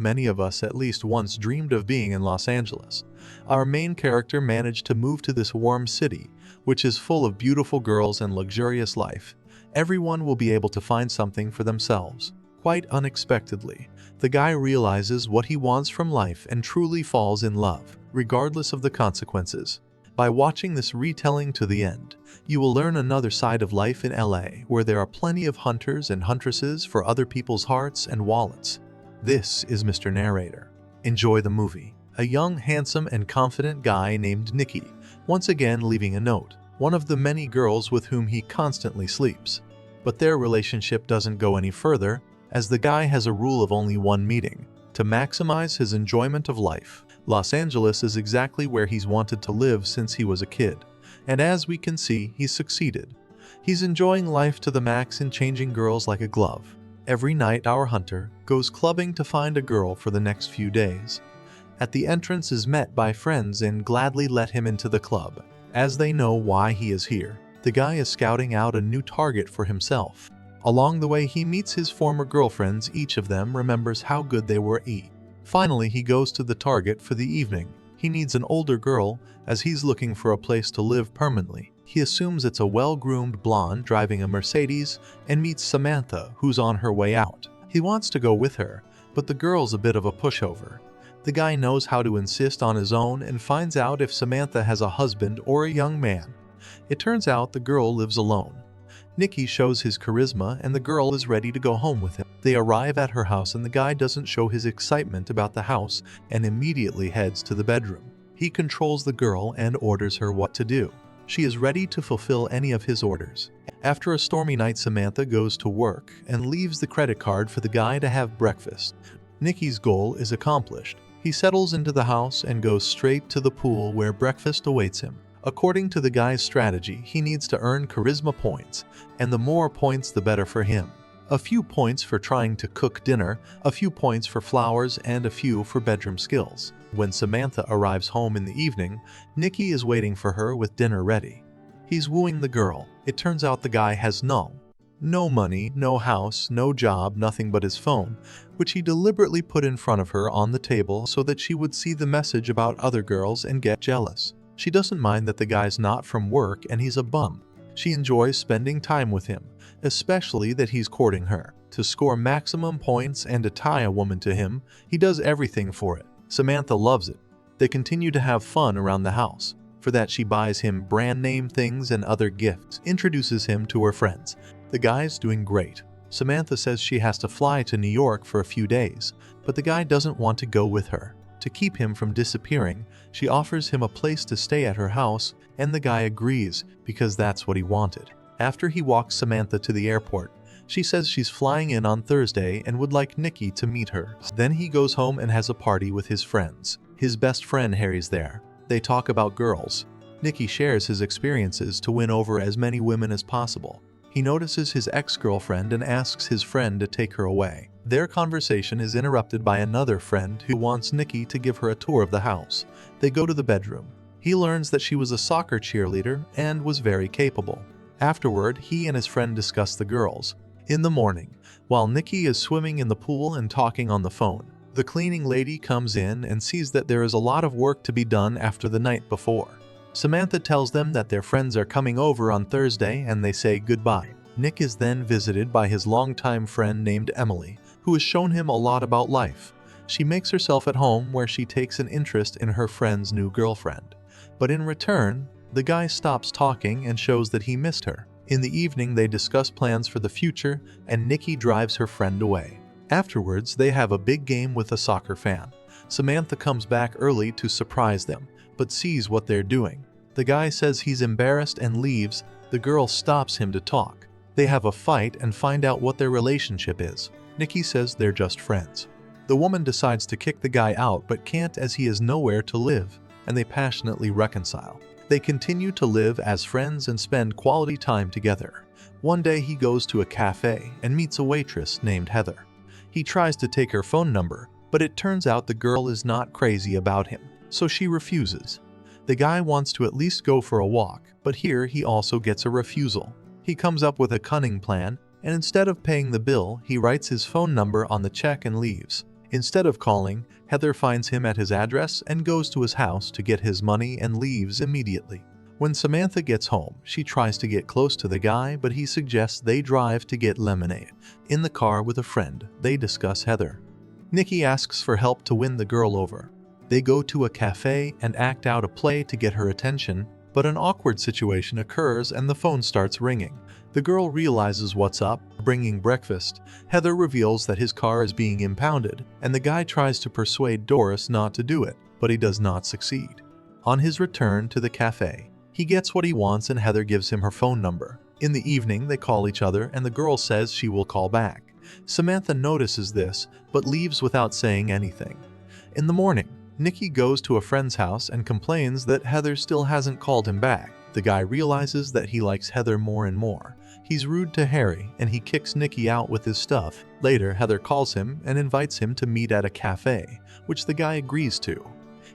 Many of us at least once dreamed of being in Los Angeles. Our main character managed to move to this warm city, which is full of beautiful girls and luxurious life. Everyone will be able to find something for themselves. Quite unexpectedly, the guy realizes what he wants from life and truly falls in love, regardless of the consequences. By watching this retelling to the end, you will learn another side of life in LA, where there are plenty of hunters and huntresses for other people's hearts and wallets. This is Mr. Narrator. Enjoy the movie. A young, handsome, and confident guy named Nicky, once again leaving a note, one of the many girls with whom he constantly sleeps. But their relationship doesn't go any further, as the guy has a rule of only one meeting, to maximize his enjoyment of life. Los Angeles is exactly where he's wanted to live since he was a kid, and as we can see, he's succeeded. He's enjoying life to the max and changing girls like a glove. Every night our hunter goes clubbing to find a girl for the next few days. At the entrance is met by friends and gladly let him into the club, as they know why he is here. The guy is scouting out a new target for himself. Along the way he meets his former girlfriends, each of them remembers how good they were. Finally he goes to the target for the evening. He needs an older girl, as he's looking for a place to live permanently. He assumes it's a well-groomed blonde driving a Mercedes and meets Samantha, who's on her way out. He wants to go with her, but the girl's a bit of a pushover. The guy knows how to insist on his own and finds out if Samantha has a husband or a young man. It turns out the girl lives alone. Nicky shows his charisma and the girl is ready to go home with him. They arrive at her house and the guy doesn't show his excitement about the house and immediately heads to the bedroom. He controls the girl and orders her what to do. She is ready to fulfill any of his orders. After a stormy night, Samantha goes to work and leaves the credit card for the guy to have breakfast. Nicky's goal is accomplished. He settles into the house and goes straight to the pool where breakfast awaits him. According to the guy's strategy, he needs to earn charisma points, and the more points the better for him. A few points for trying to cook dinner, a few points for flowers, and a few for bedroom skills. When Samantha arrives home in the evening, Nicky is waiting for her with dinner ready. He's wooing the girl. It turns out the guy has no money, no house, no job, nothing but his phone, which he deliberately put in front of her on the table so that she would see the message about other girls and get jealous. She doesn't mind that the guy's not from work and he's a bum. She enjoys spending time with him, especially that he's courting her. To score maximum points and to tie a woman to him, he does everything for it. Samantha loves it. They continue to have fun around the house. For that she buys him brand name things and other gifts, introduces him to her friends. The guy's doing great. Samantha says she has to fly to New York for a few days, but the guy doesn't want to go with her. To keep him from disappearing, she offers him a place to stay at her house, and the guy agrees because that's what he wanted. After he walks Samantha to the airport, she says she's flying in on Thursday and would like Nicky to meet her. Then he goes home and has a party with his friends. His best friend Harry's there. They talk about girls. Nicky shares his experiences to win over as many women as possible. He notices his ex-girlfriend and asks his friend to take her away. Their conversation is interrupted by another friend who wants Nicky to give her a tour of the house. They go to the bedroom. He learns that she was a soccer cheerleader and was very capable. Afterward, he and his friend discuss the girls. In the morning, while Nicky is swimming in the pool and talking on the phone, the cleaning lady comes in and sees that there is a lot of work to be done after the night before. Samantha tells them that their friends are coming over on Thursday and they say goodbye. Nick is then visited by his longtime friend named Emily, who has shown him a lot about life. She makes herself at home where she takes an interest in her friend's new girlfriend. But in return, the guy stops talking and shows that he missed her. In the evening, they discuss plans for the future and Nicky drives her friend away. Afterwards, they have a big game with a soccer fan. Samantha comes back early to surprise them, but sees what they're doing. The guy says he's embarrassed and leaves. The girl stops him to talk. They have a fight and find out what their relationship is. Nicky says they're just friends. The woman decides to kick the guy out but can't as he has nowhere to live, and they passionately reconcile. They continue to live as friends and spend quality time together. One day he goes to a cafe and meets a waitress named Heather. He tries to take her phone number, but it turns out the girl is not crazy about him, so she refuses. The guy wants to at least go for a walk, but here he also gets a refusal. He comes up with a cunning plan, and instead of paying the bill, he writes his phone number on the check and leaves. Instead of calling, Heather finds him at his address and goes to his house to get his money and leaves immediately. When Samantha gets home, she tries to get close to the guy, but he suggests they drive to get lemonade. In the car with a friend, they discuss Heather. Nikki asks for help to win the girl over. They go to a cafe and act out a play to get her attention, but an awkward situation occurs and the phone starts ringing. The girl realizes what's up, bringing breakfast. Heather reveals that his car is being impounded, and the guy tries to persuade Doris not to do it, but he does not succeed. On his return to the cafe, he gets what he wants and Heather gives him her phone number. In the evening, they call each other and the girl says she will call back. Samantha notices this, but leaves without saying anything. In the morning, Nikki goes to a friend's house and complains that Heather still hasn't called him back. The guy realizes that he likes Heather more and more. He's rude to Harry and he kicks Nikki out with his stuff. Later, Heather calls him and invites him to meet at a cafe, which the guy agrees to.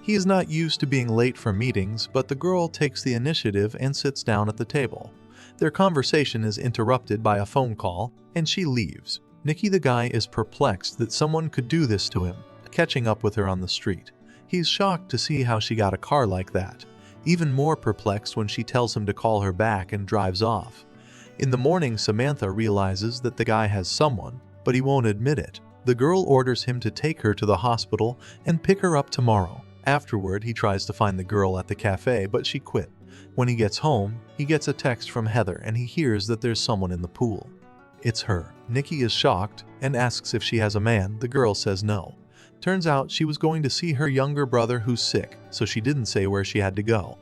He is not used to being late for meetings, but the girl takes the initiative and sits down at the table. Their conversation is interrupted by a phone call, and she leaves. Nikki, the guy, is perplexed that someone could do this to him, catching up with her on the street. He's shocked to see how she got a car like that. Even more perplexed when she tells him to call her back and drives off. In the morning, Samantha realizes that the guy has someone, but he won't admit it. The girl orders him to take her to the hospital and pick her up tomorrow. Afterward, he tries to find the girl at the cafe, but she quit. When he gets home, he gets a text from Heather and he hears that there's someone in the pool. It's her. Nikki is shocked and asks if she has a man. The girl says no. Turns out she was going to see her younger brother who's sick, so she didn't say where she had to go.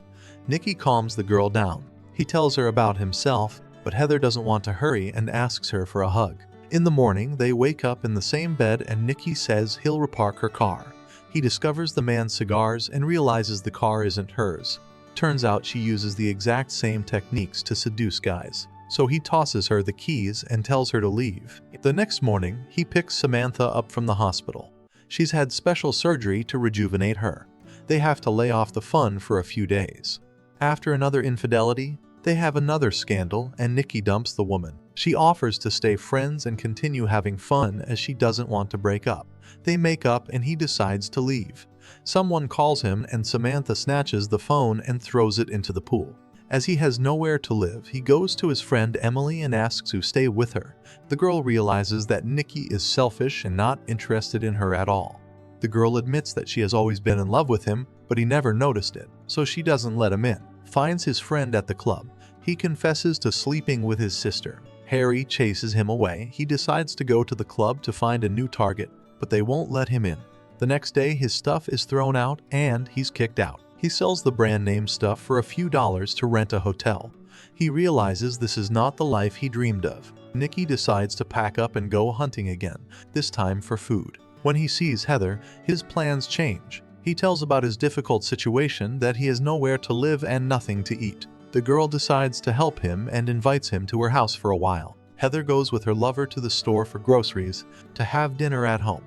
Nikki calms the girl down. He tells her about himself, but Heather doesn't want to hurry and asks her for a hug. In the morning, they wake up in the same bed and Nikki says he'll repark her car. He discovers the man's cigars and realizes the car isn't hers. Turns out she uses the exact same techniques to seduce guys. So he tosses her the keys and tells her to leave. The next morning, he picks Samantha up from the hospital. She's had special surgery to rejuvenate her. They have to lay off the fun for a few days. After another infidelity, they have another scandal and Nikki dumps the woman. She offers to stay friends and continue having fun as she doesn't want to break up. They make up and he decides to leave. Someone calls him and Samantha snatches the phone and throws it into the pool. As he has nowhere to live, he goes to his friend Emily and asks to stay with her. The girl realizes that Nikki is selfish and not interested in her at all. The girl admits that she has always been in love with him, but he never noticed it, so she doesn't let him in. Finds his friend at the club. He confesses to sleeping with his sister. Harry chases him away. He decides to go to the club to find a new target, but they won't let him in. The next day, his stuff is thrown out and he's kicked out. He sells the brand name stuff for a few dollars to rent a hotel. He realizes this is not the life he dreamed of. Nikki decides to pack up and go hunting again, this time for food. When he sees Heather, his plans change. He tells about his difficult situation, that he has nowhere to live and nothing to eat. The girl decides to help him and invites him to her house for a while. Heather goes with her lover to the store for groceries to have dinner at home.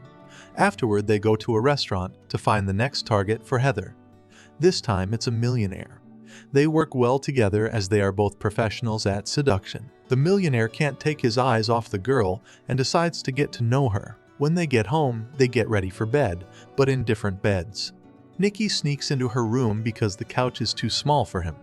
Afterward, they go to a restaurant to find the next target for Heather. This time, it's a millionaire. They work well together as they are both professionals at seduction. The millionaire can't take his eyes off the girl and decides to get to know her. When they get home, they get ready for bed, but in different beds. Nikki sneaks into her room because the couch is too small for him.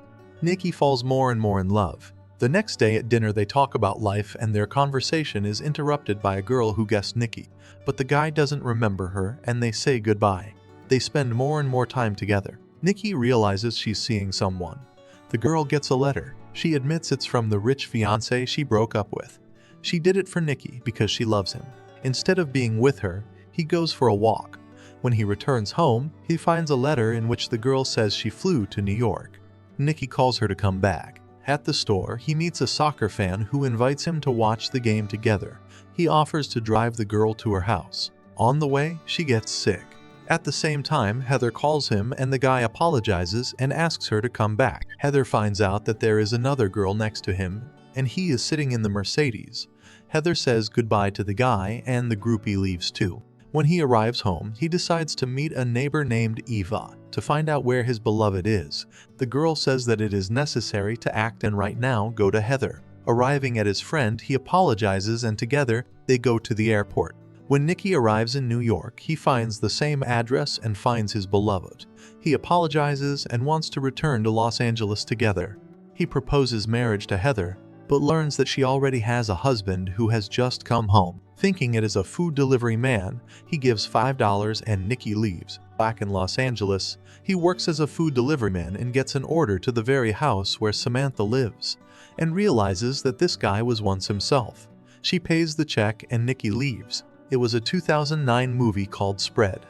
Nikki falls more and more in love. The next day at dinner, they talk about life and their conversation is interrupted by a girl who guessed Nikki, but the guy doesn't remember her and they say goodbye. They spend more and more time together. Nikki realizes she's seeing someone. The girl gets a letter. She admits it's from the rich fiancé she broke up with. She did it for Nikki because she loves him. Instead of being with her, he goes for a walk. When he returns home, he finds a letter in which the girl says she flew to New York. Nikki calls her to come back. At the store, he meets a soccer fan who invites him to watch the game together. He offers to drive the girl to her house. On the way, she gets sick. At the same time, Heather calls him and the guy apologizes and asks her to come back. Heather finds out that there is another girl next to him and he is sitting in the Mercedes. Heather says goodbye to the guy and the groupie leaves too. When he arrives home, he decides to meet a neighbor named Eva to find out where his beloved is. The girl says that it is necessary to act and right now go to Heather. Arriving at his friend, he apologizes and together they go to the airport. When Nicky arrives in New York, he finds the same address and finds his beloved. He apologizes and wants to return to Los Angeles together. He proposes marriage to Heather, but learns that she already has a husband who has just come home. Thinking it is a food delivery man, he gives $5 and Nicky leaves. Back in Los Angeles, he works as a food delivery man and gets an order to the very house where Samantha lives, and realizes that this guy was once himself. She pays the check and Nicky leaves. It was a 2009 movie called Spread.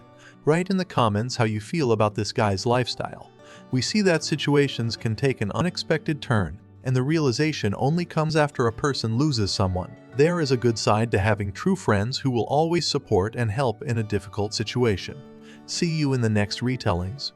Write in the comments how you feel about this guy's lifestyle. We see that situations can take an unexpected turn, and the realization only comes after a person loses someone. There is a good side to having true friends who will always support and help in a difficult situation. See you in the next retellings.